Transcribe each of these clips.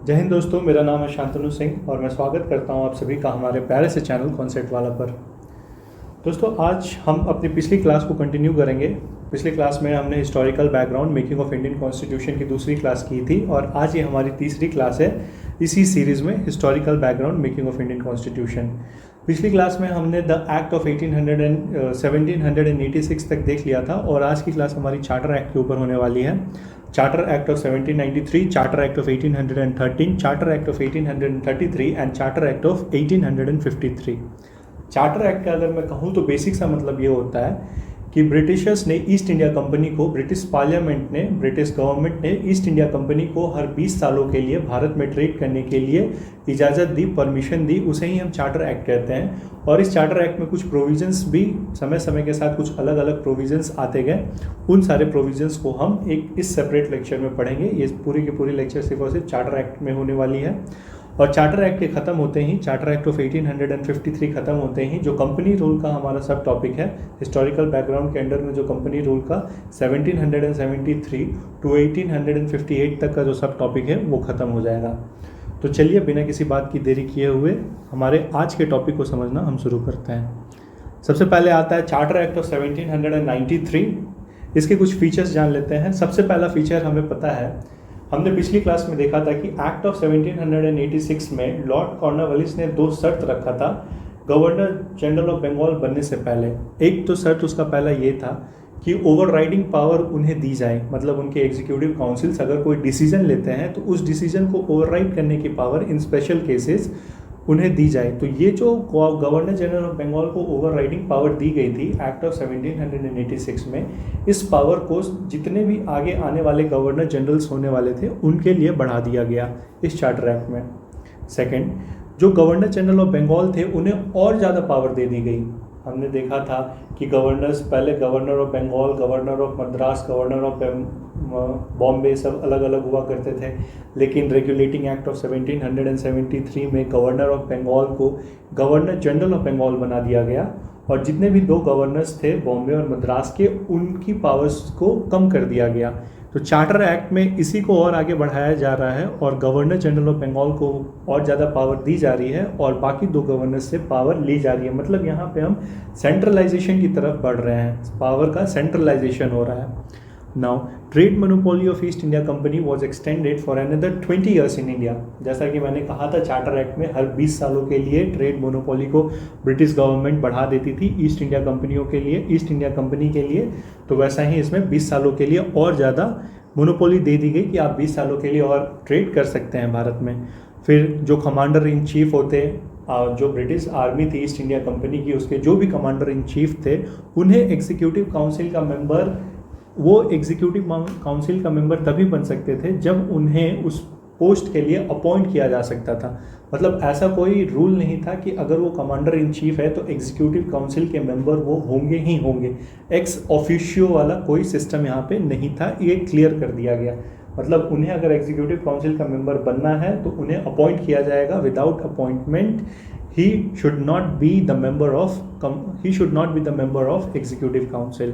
जय हिंद दोस्तों, मेरा नाम है शांतनु सिंह और मैं स्वागत करता हूं आप सभी का हमारे प्यारे से चैनल कॉन्सेप्ट वाला पर। दोस्तों, आज हम अपनी पिछली क्लास को कंटिन्यू करेंगे। पिछली क्लास में हमने historical background making of Indian constitution की दूसरी क्लास की थी और आज ये हमारी तीसरी क्लास है इसी सीरीज़ में, historical background making of Indian constitution. पिछली क्लास में हमने द एक्ट ऑफ 1786 तक देख लिया था और आज की क्लास हमारी चार्टर एक्ट के ऊपर होने वाली है। Charter act of 1793, charter act of 1813, charter act of 1833 and charter act of 1853। Charter act का अगर मैं कहूँ तो बेसिक सा मतलब ये होता है कि ब्रिटिशर्स ने ईस्ट इंडिया कंपनी को, ब्रिटिश पार्लियामेंट ने, ब्रिटिश गवर्नमेंट ने ईस्ट इंडिया कंपनी को हर 20 सालों के लिए भारत में ट्रेड करने के लिए इजाज़त दी, परमिशन दी। उसे ही हम चार्टर एक्ट कहते हैं। और इस चार्टर एक्ट में कुछ प्रोविजंस भी समय समय के साथ कुछ अलग अलग प्रोविजंस आते गए। उन सारे प्रोविजंस को हम एक इस सेपरेट लेक्चर में पढ़ेंगे। ये पूरी की पूरी लेक्चर सिर्फ और सिर्फ चार्टर एक्ट में होने वाली है। और चार्टर एक्ट के ख़त्म होते ही, चार्टर एक्ट ऑफ 1853 ख़त्म होते ही जो कंपनी रूल का हमारा सब टॉपिक है, हिस्टोरिकल बैकग्राउंड के अंडर में जो कंपनी रूल का 1773 टू 1858 तक का जो सब टॉपिक है वो ख़त्म हो जाएगा। तो चलिए बिना किसी बात की देरी किए हुए हमारे आज के टॉपिक को समझना हम शुरू करते हैं। सबसे पहले आता है चार्टर एक्ट ऑफ 1793। इसके कुछ फीचर्स जान लेते हैं। सबसे पहला फीचर हमें पता है, हमने पिछली क्लास में देखा था कि एक्ट ऑफ 1786 में लॉर्ड कॉर्नवालिस ने 2 शर्त रखा था गवर्नर जनरल ऑफ बंगाल बनने से पहले। एक तो शर्त उसका पहला ये था कि ओवरराइडिंग पावर उन्हें दी जाए, मतलब उनके एग्जीक्यूटिव काउंसिल्स अगर कोई डिसीजन लेते हैं तो उस डिसीजन को ओवरराइड करने की पावर इन स्पेशल केसेस उन्हें दी जाए। तो ये जो गवर्नर जनरल ऑफ बंगाल को ओवरराइडिंग पावर दी गई थी एक्ट ऑफ 1786 में, इस पावर को जितने भी आगे आने वाले गवर्नर जनरल्स होने वाले थे उनके लिए बढ़ा दिया गया इस चार्टर एक्ट में। सेकंड, जो गवर्नर जनरल ऑफ बंगाल थे उन्हें और ज़्यादा पावर दे दी गई। हमने देखा था कि गवर्नर्स पहले governor of Bengal, governor of Madras, governor of Bombay सब अलग अलग हुआ करते थे, लेकिन रेगुलेटिंग एक्ट ऑफ 1773 में गवर्नर ऑफ बंगाल को गवर्नर जनरल ऑफ बंगाल बना दिया गया और जितने भी 2 गवर्नर्स थे बॉम्बे और मद्रास के, उनकी पावर्स को कम कर दिया गया। तो चार्टर एक्ट में इसी को और आगे बढ़ाया जा रहा है और गवर्नर जनरल ऑफ बंगाल को और ज़्यादा पावर दी जा रही है और बाकी 2 गवर्नर्स से पावर ली जा रही है। मतलब यहाँ पे हम सेंट्रलाइजेशन की तरफ बढ़ रहे हैं, पावर का सेंट्रलाइजेशन हो रहा है। Now trade monopoly of east India company was extended for another 20 years in India. जैसा कि मैंने कहा था, चार्टर एक्ट में हर 20 सालों के लिए ट्रेड मोनोपोली को ब्रिटिश गवर्नमेंट बढ़ा देती थी ईस्ट इंडिया कंपनियों के लिए, ईस्ट इंडिया कंपनी के लिए। तो वैसा ही इसमें 20 सालों के लिए और ज़्यादा मोनोपोली दे दी गई कि आप 20 सालों के लिए और ट्रेड कर सकते हैं भारत में। फिर जो कमांडर इन चीफ होते, जो ब्रिटिश आर्मी थी ईस्ट इंडिया कंपनी की, उसके जो भी कमांडर इन चीफ थे उन्हें एग्जीक्यूटिव काउंसिल का मेंबर, वो एग्जीक्यूटिव काउंसिल का मेंबर तभी बन सकते थे जब उन्हें उस पोस्ट के लिए अपॉइंट किया जा सकता था। मतलब ऐसा कोई रूल नहीं था कि अगर वो कमांडर इन चीफ है तो एग्जीक्यूटिव काउंसिल के मेंबर वो होंगे ही होंगे। एक्स ऑफिशियो वाला कोई सिस्टम यहाँ पे नहीं था, ये क्लियर कर दिया गया। मतलब उन्हें अगर एग्जीक्यूटिव काउंसिल का मेंबर बनना है तो उन्हें अपॉइंट किया जाएगा। Without appointment he should not be the member of executive council.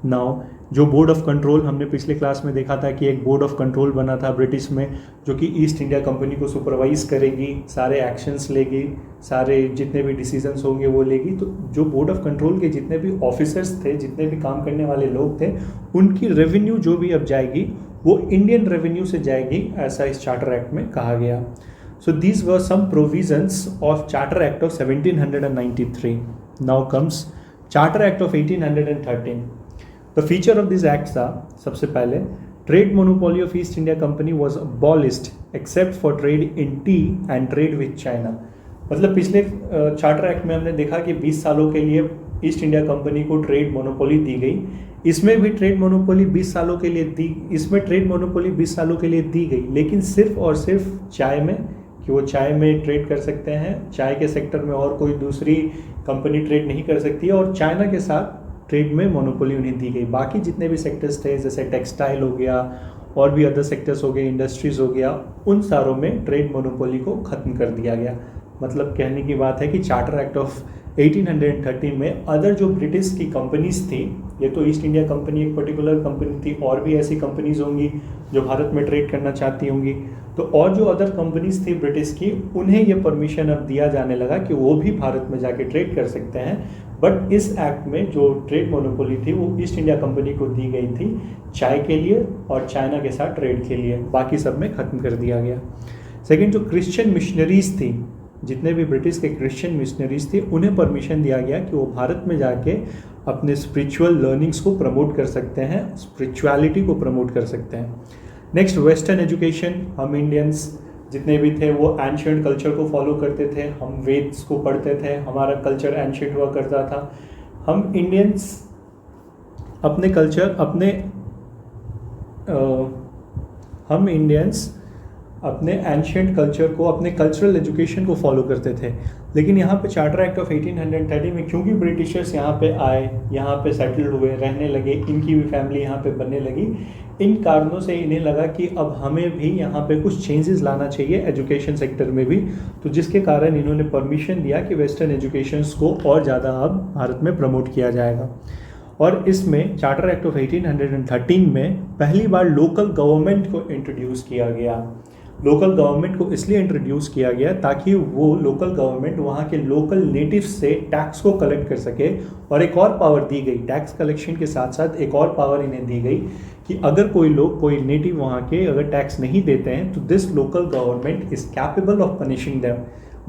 Now जो बोर्ड ऑफ कंट्रोल, हमने पिछले क्लास में देखा था कि एक बोर्ड ऑफ कंट्रोल बना था ब्रिटिश में जो कि ईस्ट इंडिया कंपनी को सुपरवाइज करेगी, सारे एक्शंस लेगी, सारे जितने भी डिसीजंस होंगे वो लेगी। तो जो बोर्ड ऑफ कंट्रोल के जितने भी ऑफिसर्स थे, जितने भी काम करने वाले लोग थे, उनकी रेवेन्यू जो भी अब जाएगी वो इंडियन रेवेन्यू से जाएगी, ऐसा इस चार्टर एक्ट में कहा गया। So these were some provisions of charter act of 1793। Now comes charter act of 1813। The feature of these acts था, सबसे पहले, trade monopoly of East India Company was abolished except for trade in tea and trade with China। मतलब पिछले charter act में हमने देखा कि 20 सालों के लिए ईस्ट इंडिया कंपनी को ट्रेड मोनोपोली दी गई। इसमें भी ट्रेड मोनोपोली 20 सालों के लिए दी गई, लेकिन सिर्फ और सिर्फ चाय में, कि वो चाय में ट्रेड कर सकते हैं। चाय के सेक्टर में और कोई दूसरी कंपनी ट्रेड नहीं कर सकती है और चाइना के साथ ट्रेड में मोनोपोली उन्हें दी गई। बाकी जितने भी सेक्टर्स थे, जैसे टेक्सटाइल हो गया और भी अदर सेक्टर्स हो गए, इंडस्ट्रीज हो गया, उन सारों में ट्रेड मोनोपोली को ख़त्म कर दिया गया। मतलब कहने की बात है कि चार्टर एक्ट ऑफ 1813 में अदर जो ब्रिटिश की कंपनीज थी ये तो ईस्ट इंडिया कंपनी एक पर्टिकुलर कंपनी थी, और भी ऐसी कंपनीज होंगी जो भारत में ट्रेड करना चाहती होंगी। तो और जो अदर कंपनीज थी ब्रिटिश की, उन्हें ये परमिशन अब दिया जाने लगा कि वो भी भारत में जाके ट्रेड कर सकते हैं। बट इस एक्ट में जो ट्रेड मोनोपोली थी वो ईस्ट इंडिया कंपनी को दी गई थी चाय के लिए और चाइना के साथ ट्रेड के लिए, बाकी सब में ख़त्म कर दिया गया। सेकेंड, जो क्रिश्चियन मिशनरीज थी, जितने भी ब्रिटिश के क्रिश्चियन मिशनरीज थे, उन्हें परमिशन दिया गया कि वो भारत में जाके अपने स्पिरिचुअल लर्निंग्स को प्रमोट कर सकते हैं, स्पिरिचुअलिटी को प्रमोट कर सकते हैं। Next, western education. हम इंडियंस जितने भी थे वो एंशियंट कल्चर को फॉलो करते थे, हम वेद्स को पढ़ते थे, हमारा कल्चर एंशियंट हुआ करता था। हम इंडियंस अपने कल्चर हम इंडियंस अपने एंशियंट कल्चर को, अपने कल्चरल एजुकेशन को फॉलो करते थे। लेकिन यहाँ पे चार्टर एक्ट ऑफ 1830 में क्योंकि ब्रिटिशर्स यहाँ पे आए, यहाँ पे सेटल हुए, रहने लगे, इनकी भी फैमिली यहाँ पे बनने लगी, इन कारणों से इन्हें लगा कि अब हमें भी यहाँ पे कुछ चेंजेस लाना चाहिए एजुकेशन सेक्टर में भी। तो जिसके कारण इन्होंने परमिशन दिया कि वेस्टर्न एजुकेशंस को और ज़्यादा अब भारत में प्रमोट किया जाएगा। और इसमें चार्टर एक्ट ऑफ 1813 में पहली बार लोकल गवर्नमेंट को इंट्रोड्यूस किया गया। लोकल गवर्नमेंट को इसलिए इंट्रोड्यूस किया गया ताकि वो लोकल गवर्नमेंट वहाँ के लोकल नेटिव्स से टैक्स को कलेक्ट कर सके। और एक और पावर दी गई, टैक्स कलेक्शन के साथ साथ एक और पावर इन्हें दी गई कि अगर कोई नेटिव वहाँ के अगर टैक्स नहीं देते हैं तो this local government is capable of punishing them,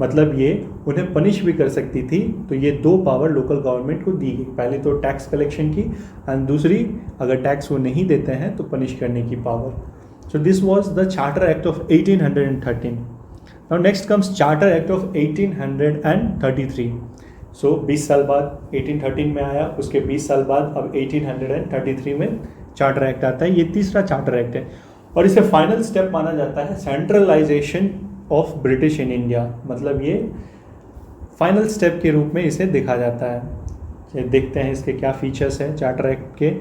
मतलब ये उन्हें पनिश भी कर सकती थी। तो ये दो पावर लोकल गवर्नमेंट को दी गई, पहले तो टैक्स कलेक्शन की एंड दूसरी अगर टैक्स वो नहीं देते हैं तो पनिश करने की power. So this was the Charter Act of 1813. Now next comes Charter Act of 1833. So 20 साल बाद 1813 में आया, उसके 20 साल बाद अब 1833 में चार्टर एक्ट आता है। ये तीसरा चार्टर एक्ट है और इसे फाइनल स्टेप माना जाता है centralization of British in India, मतलब ये फाइनल स्टेप के रूप में इसे देखा जाता है। ये देखते हैं इसके क्या फीचर्स हैं चार्टर एक्ट के।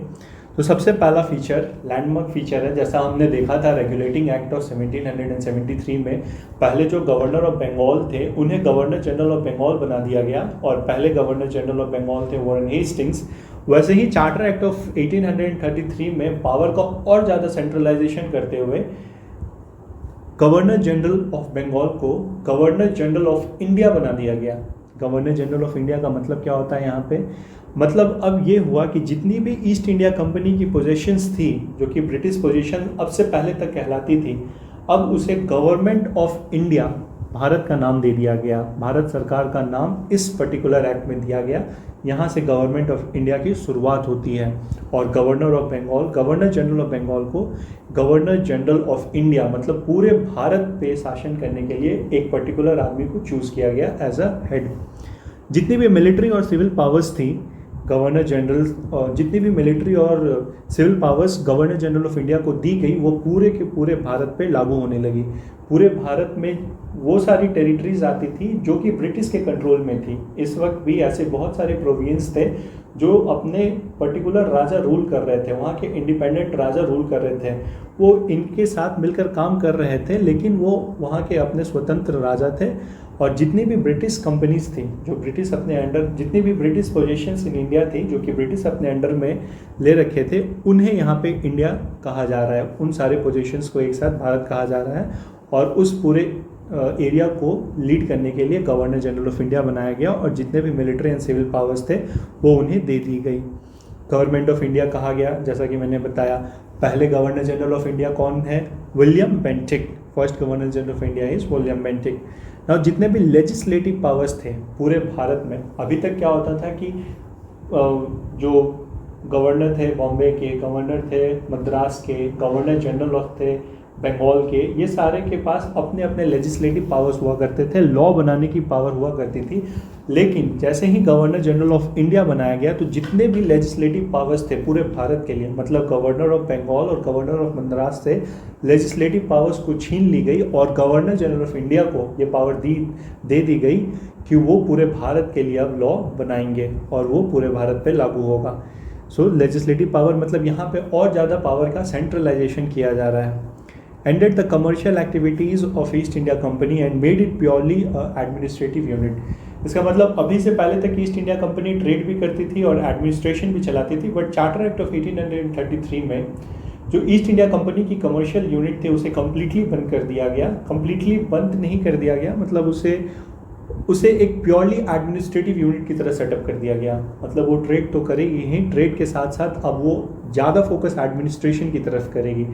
तो सबसे पहला फीचर लैंडमार्क फीचर है। जैसा हमने देखा था रेगुलेटिंग एक्ट ऑफ 1773 में, पहले जो गवर्नर ऑफ बंगाल थे उन्हें गवर्नर जनरल ऑफ बंगाल बना दिया गया और पहले गवर्नर जनरल ऑफ बंगाल थे वॉरेन हेस्टिंग्स। वैसे ही चार्टर एक्ट ऑफ 1833 में पावर का और ज़्यादा सेंट्रलाइजेशन करते हुए गवर्नर जनरल ऑफ बंगाल को गवर्नर जनरल ऑफ इंडिया बना दिया गया। गवर्नर जनरल ऑफ इंडिया का मतलब क्या होता है यहाँ पे, मतलब अब ये हुआ कि जितनी भी ईस्ट इंडिया कंपनी की पोजीशंस थी, जो कि ब्रिटिश पोजीशन अब से पहले तक कहलाती थी, अब उसे गवर्नमेंट ऑफ इंडिया, भारत का नाम दे दिया गया। भारत सरकार का नाम इस पर्टिकुलर एक्ट में दिया गया। यहाँ से गवर्नमेंट ऑफ इंडिया की शुरुआत होती है और governor of Bengal, governor general of Bengal को गवर्नर जनरल ऑफ इंडिया, मतलब पूरे भारत पे शासन करने के लिए एक पर्टिकुलर आदमी को चूज़ किया गया एज अ हेड। जितनी भी मिलिट्री और सिविल पावर्स थी, गवर्नर जनरल, जितनी भी मिलिट्री और civil powers governor general of India को दी गई, वो पूरे के पूरे भारत पे लागू होने लगी। पूरे भारत में वो सारी टेरिटरीज आती थी जो कि ब्रिटिश के कंट्रोल में थी। इस वक्त भी ऐसे बहुत सारे प्रोविंस थे जो अपने पर्टिकुलर राजा रूल कर रहे थे, वहाँ के इंडिपेंडेंट राजा रूल कर रहे थे, वो इनके साथ मिलकर काम कर रहे थे, लेकिन वो वहाँ के अपने स्वतंत्र राजा थे। और जितनी भी ब्रिटिश कंपनीज थी जो ब्रिटिश अपने अंडर, जितनी भी ब्रिटिश पोजीशंस इन इंडिया थी जो कि ब्रिटिश अपने अंडर में ले रखे थे, उन्हें यहाँ पे इंडिया कहा जा रहा है। उन सारे पोजीशंस को एक साथ भारत कहा जा रहा है और उस पूरे एरिया को लीड करने के लिए गवर्नर जनरल ऑफ इंडिया बनाया गया और जितने भी मिलिट्री एंड सिविल पावर्स थे वो उन्हें दे दी गई। गवर्नमेंट ऑफ इंडिया कहा गया, जैसा कि मैंने बताया। पहले गवर्नर जनरल ऑफ इंडिया कौन है? William Bentinck. First governor general of India is William Bentinck. Now जितने भी लेजिस्लेटिव पावर्स थे पूरे भारत में, अभी तक क्या होता था कि जो गवर्नर थे बॉम्बे के, गवर्नर थे मद्रास के, गवर्नर जनरल ऑफ थे बंगाल के, ये सारे के पास अपने अपने लेजिस्लेटिव पावर्स हुआ करते थे, लॉ बनाने की पावर हुआ करती थी। लेकिन जैसे ही गवर्नर जनरल ऑफ इंडिया बनाया गया तो जितने भी लेजिस्लेटिव पावर्स थे पूरे भारत के लिए, मतलब गवर्नर ऑफ बंगाल और गवर्नर ऑफ मद्रास से लेजिस्लेटिव पावर्स को छीन ली गई और गवर्नर जनरल ऑफ इंडिया को ये पावर दे दी गई कि वो पूरे भारत के लिए अब लॉ बनाएंगे और वो पूरे भारत पे लागू होगा। सो लेजिस्लेटिव पावर मतलब यहाँ पे और ज़्यादा पावर का सेंट्रलाइजेशन किया जा रहा है। Ended the commercial activities of East India Company and made it purely a administrative unit. इसका मतलब अभी से पहले तक ईस्ट इंडिया कंपनी ट्रेड भी करती थी और एडमिनिस्ट्रेशन भी चलाती थी, बट चार्टर एक्ट ऑफ 1833 में जो ईस्ट इंडिया कंपनी की कमर्शियल यूनिट थे उसे कम्प्लीटली बंद कर दिया गया। कम्प्लीटली बंद नहीं कर दिया गया, मतलब उसे एक प्योरली एडमिनिस्ट्रेटिव यूनिट की तरह सेटअप कर दिया गया। मतलब वो ट्रेड तो करेगी ही, ट्रेड के साथ साथ अब वो ज़्यादा फोकस एडमिनिस्ट्रेशन की तरफ करेगी।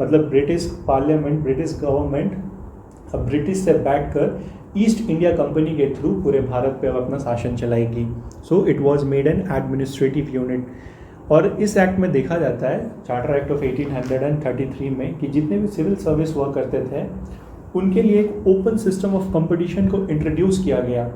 मतलब ब्रिटिश पार्लियामेंट, ब्रिटिश गवर्नमेंट अब ब्रिटिश से बैठकर ईस्ट इंडिया कंपनी के थ्रू पूरे भारत पे अपना शासन चलाएगी। So it was made an administrative unit. और इस एक्ट में देखा जाता है, चार्टर एक्ट ऑफ 1833 में, कि जितने भी सिविल सर्विस हुआ करते थे उनके लिए एक ओपन सिस्टम ऑफ कंपटीशन को इंट्रोड्यूस किया गया।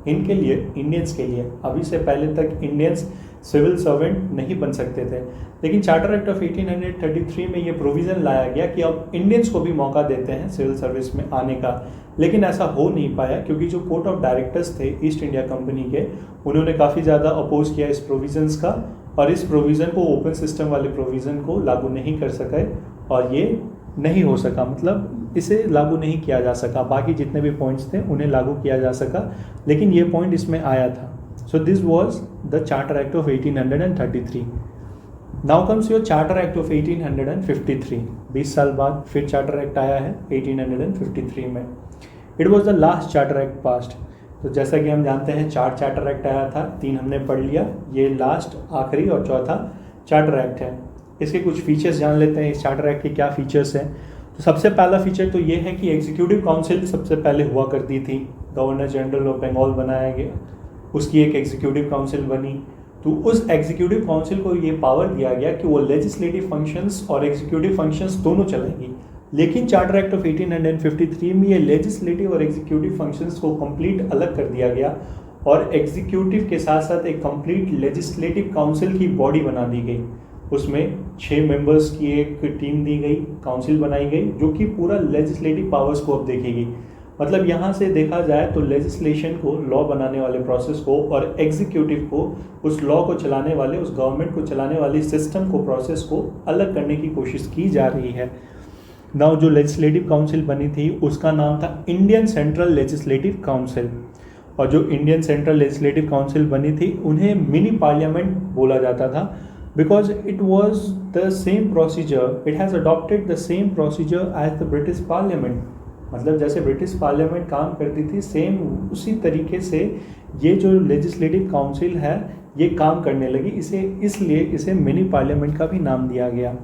इनके लिए, इंडियंस के लिए, अभी से पहले तक इंडियंस सिविल सर्वेंट नहीं बन सकते थे, लेकिन चार्टर एक्ट ऑफ 1833 में ये प्रोविज़न लाया गया कि अब इंडियंस को भी मौका देते हैं सिविल सर्विस में आने का। लेकिन ऐसा हो नहीं पाया क्योंकि जो कोर्ट ऑफ डायरेक्टर्स थे ईस्ट इंडिया कंपनी के, उन्होंने काफ़ी ज़्यादा अपोज किया इस प्रोविज़न्स का, और इस प्रोविज़न को, ओपन सिस्टम वाले प्रोविज़न को लागू नहीं कर सके और ये नहीं हो सका, मतलब इसे लागू नहीं किया जा सका। बाकी जितने भी पॉइंट्स थे उन्हें लागू किया जा सका, लेकिन ये पॉइंट इसमें आया था। So this was the charter act of 1833। Now comes your charter act of 1853। 20 साल बाद फिर चार्टर एक्ट आया है 1853 में। It was the last charter act passed. तो जैसा कि हम जानते हैं 4 चार्टर एक्ट आया था, 3 हमने पढ़ लिया, ये लास्ट आखिरी और चौथा चार्टर एक्ट है। इसके कुछ फीचर्स जान लेते हैं, इस चार्टर एक्ट के क्या फीचर्स हैं। तो सबसे पहला फीचर तो ये है कि एग्जीक्यूटिव काउंसिल सबसे पहले हुआ करती थी, गवर्नर जनरल ऑफ बंगाल बनाया गया, उसकी एक एग्जीक्यूटिव काउंसिल बनी। तो उस एग्जीक्यूटिव काउंसिल को ये पावर दिया गया कि वो लेजिस्लेटिव फंक्शंस और एग्जीक्यूटिव फंक्शंस दोनों चलाएगी। लेकिन चार्टर एक्ट ऑफ 1853 में ये लेजिस्लेटिव और एग्जीक्यूटिव फंक्शंस को कंप्लीट अलग कर दिया गया और एग्जीक्यूटिव के साथ साथ एक कंप्लीट लेजिस्लेटिव काउंसिल की बॉडी बना दी गई। उसमें 6 मेंबर्स की एक टीम दी गई, काउंसिल बनाई गई, जो कि पूरा लेजिस्लेटिव पावर्स को अब देखेगी। मतलब यहाँ से देखा जाए तो लेजिस्लेशन को, लॉ बनाने वाले प्रोसेस को, और एग्जीक्यूटिव को, उस लॉ को चलाने वाले, उस गवर्नमेंट को चलाने वाली सिस्टम को, प्रोसेस को अलग करने की कोशिश की जा रही है। नाउ जो लेजिस्लेटिव काउंसिल बनी थी उसका नाम था इंडियन सेंट्रल लेजिस्लेटिव काउंसिल, और जो इंडियन सेंट्रल लेजिस्लेटिव काउंसिल बनी थी उन्हें मिनी पार्लियामेंट बोला जाता था, because it was the same procedure, it has adopted the same procedure as the British parliament. मतलब जैसे ब्रिटिश पार्लियामेंट काम करती थी, सेम उसी तरीके से ये जो लेजिस्लेटिव काउंसिल है ये काम करने लगी, इसलिए इसे मिनी पार्लियामेंट का भी नाम दिया गया।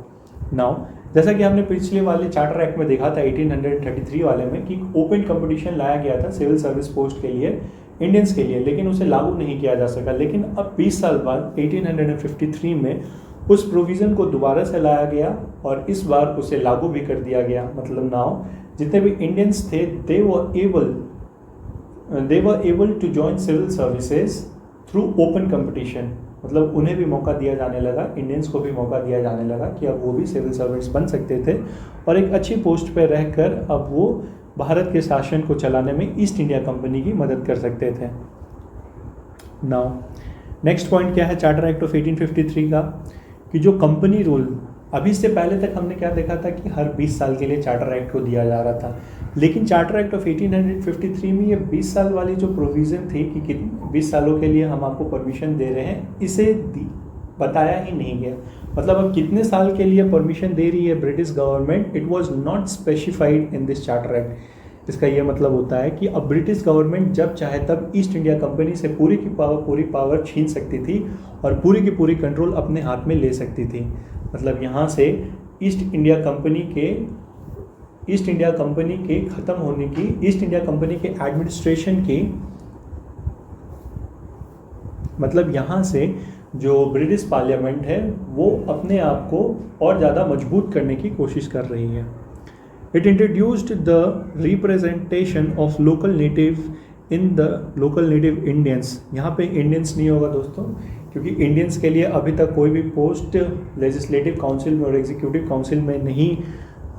नाउ जैसा कि हमने पिछले वाले चार्टर एक्ट में देखा था 1833 वाले में, कि ओपन कंपटीशन लाया गया था सिविल सर्विस पोस्ट के लिए, इंडियंस के लिए, लेकिन उसे लागू नहीं किया जा सका। लेकिन अब 20 साल बाद 1853 में उस प्रोविज़न को दोबारा से लाया गया और इस बार उसे लागू भी कर दिया गया। मतलब नाउ जितने भी इंडियंस थे they were able to join civil services through open competition. मतलब उन्हें भी मौका दिया जाने लगा, इंडियंस को भी मौका दिया जाने लगा कि अब वो भी सिविल सर्वेंट्स बन सकते थे और एक अच्छी पोस्ट पर रहकर अब वो भारत के शासन को चलाने में ईस्ट इंडिया कंपनी की मदद कर सकते थे। नाउ नेक्स्ट पॉइंट क्या है चार्टर एक्ट ऑफ 1853 का, कि जो कंपनी रूल, अभी से पहले तक हमने क्या देखा था कि हर 20 साल के लिए चार्टर एक्ट को दिया जा रहा था, लेकिन चार्टर एक्ट ऑफ 1853 में ये 20 साल वाली जो प्रोविज़न थी कि 20 सालों के लिए हम आपको परमिशन दे रहे हैं, इसे बताया ही नहीं गया। मतलब अब कितने साल के लिए परमिशन दे रही है British government, it was not specified in this charter act. इसका ये मतलब होता है कि अब ब्रिटिश गवर्नमेंट जब चाहे तब ईस्ट इंडिया कंपनी से पूरी पावर छीन सकती थी और पूरी की पूरी कंट्रोल अपने हाथ में ले सकती थी। मतलब यहाँ से ईस्ट इंडिया कंपनी के ख़त्म होने की, ईस्ट इंडिया कंपनी के एडमिनिस्ट्रेशन की, मतलब यहाँ से जो ब्रिटिश पार्लियामेंट है वो अपने आप को और ज़्यादा मजबूत करने की कोशिश कर रही है। It introduced the representation of local native Indians. यहाँ पे इंडियंस नहीं होगा दोस्तों, क्योंकि इंडियंस के लिए अभी तक कोई भी पोस्ट लेजिस्लेटिव काउंसिल में और एग्जीक्यूटिव काउंसिल में नहीं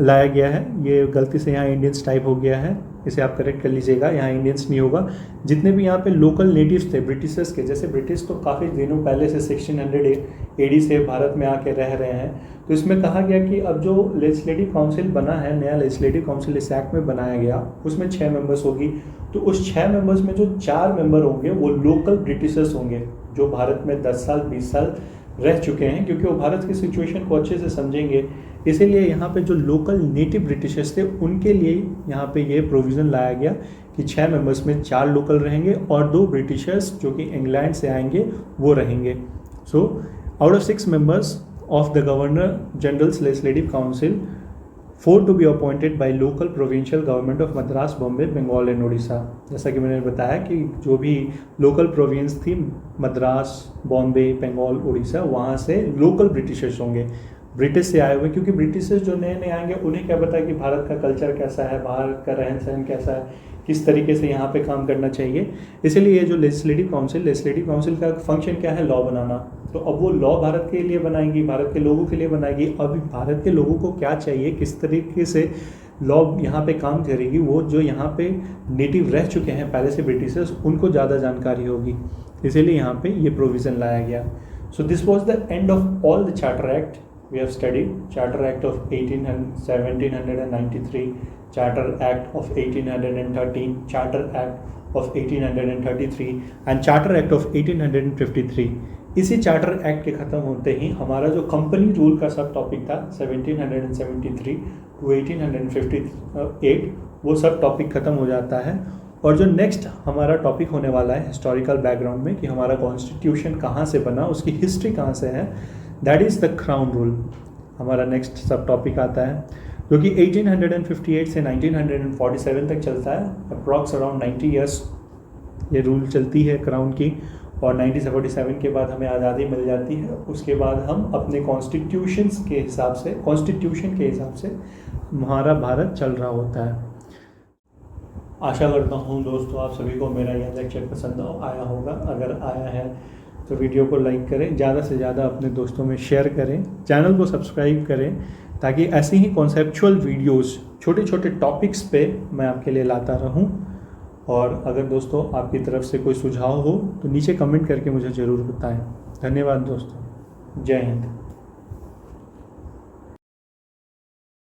लाया गया है। ये गलती से यहाँ इंडियंस टाइप हो गया है, इसे आप करेक्ट कर लीजिएगा, यहाँ इंडियंस नहीं होगा। जितने भी यहाँ पे लोकल नेटिव्स थे ब्रिटिशर्स के, जैसे ब्रिटिश तो काफ़ी दिनों पहले से 1600 AD से भारत में आके रह रहे हैं, तो इसमें कहा गया कि अब जो लेजिस्लेटिव काउंसिल बना है, नया लेजिस्लेटिव काउंसिल इस एक्ट में बनाया गया, उसमें 6 मेंबर्स होगी। तो उस 6 मेंबर्स में जो 4 मेंबर होंगे वो लोकल ब्रिटिशर्स होंगे, जो भारत में 10 साल 20 साल रह चुके हैं, क्योंकि वो भारत की सिचुएशन को अच्छे से समझेंगे। इसीलिए यहाँ पे जो लोकल नेटिव ब्रिटिशर्स थे उनके लिए यहाँ पे ये प्रोविज़न लाया गया कि 6 मेंबर्स में 4 लोकल रहेंगे और 2 ब्रिटिशर्स जो कि इंग्लैंड से आएंगे वो रहेंगे। So out of 6 members of the governor general's legislative council, 4 to be appointed by local provincial government of Madras, Bombay, Bengal and Orissa. जैसा कि मैंने बताया कि जो भी लोकल प्रोविंस थी, मद्रास, बॉम्बे, बंगाल, उड़ीसा, वहाँ से लोकल ब्रिटिशर्स होंगे, ब्रिटिश से आए हुए, क्योंकि ब्रिटिशर्स जो नए नए आएंगे उन्हें क्या पता है कि भारत का कल्चर कैसा है, भारत का रहन सहन कैसा है, किस तरीके से यहाँ पे काम करना चाहिए। इसलिए ये जो लेजिस्लेटिव काउंसिल का फंक्शन क्या है, लॉ बनाना। तो अब वो लॉ भारत के लिए बनाएगी, भारत के लोगों के लिए बनाएगी। अब भारत के लोगों को क्या चाहिए, किस तरीके से लॉ यहाँ पे काम करेगी, वो जो यहाँ पे नेटिव रह चुके हैं पहले से ब्रिटिशर्स, उनको ज़्यादा जानकारी होगी। इसीलिए यहाँ पे ये प्रोविज़न लाया गया। So this was the end of all the charter act we have studied. Charter Act of 1793, Charter Act of 1813, Charter Act of 1833 and Charter Act of 1853। इसी चार्टर एक्ट के ख़त्म होते ही हमारा जो कंपनी रूल का सब टॉपिक था 1773 to 1858, वो सब टॉपिक ख़त्म हो जाता है। और जो नेक्स्ट हमारा टॉपिक होने वाला है हिस्टोरिकल बैकग्राउंड में, कि हमारा कॉन्स्टिट्यूशन कहाँ से बना, उसकी हिस्ट्री कहाँ से है, that is the crown rule. हमारा नेक्स्ट सब टॉपिक आता है, जो कि 1858 से 1947 तक चलता है। अप्रॉक्स अराउंड 90 ईयर्स ये रूल चलती है क्राउन की, और 1947 के बाद हमें आज़ादी मिल जाती है। उसके बाद हम अपने कॉन्स्टिट्यूशन के हिसाब से हमारा भारत चल रहा होता है। आशा करता हूँ दोस्तों आप सभी को मेरा यह लेक्चर पसंद आया होगा। अगर आया है तो वीडियो को लाइक करें, ज़्यादा से ज़्यादा अपने दोस्तों में शेयर करें, चैनल को सब्सक्राइब करें, ताकि ऐसी ही कॉन्सेप्चुअल वीडियोस छोटे छोटे टॉपिक्स पे मैं आपके लिए लाता रहूं। और अगर दोस्तों आपकी तरफ से कोई सुझाव हो तो नीचे कमेंट करके मुझे ज़रूर बताएं। धन्यवाद दोस्तों, जय हिंद।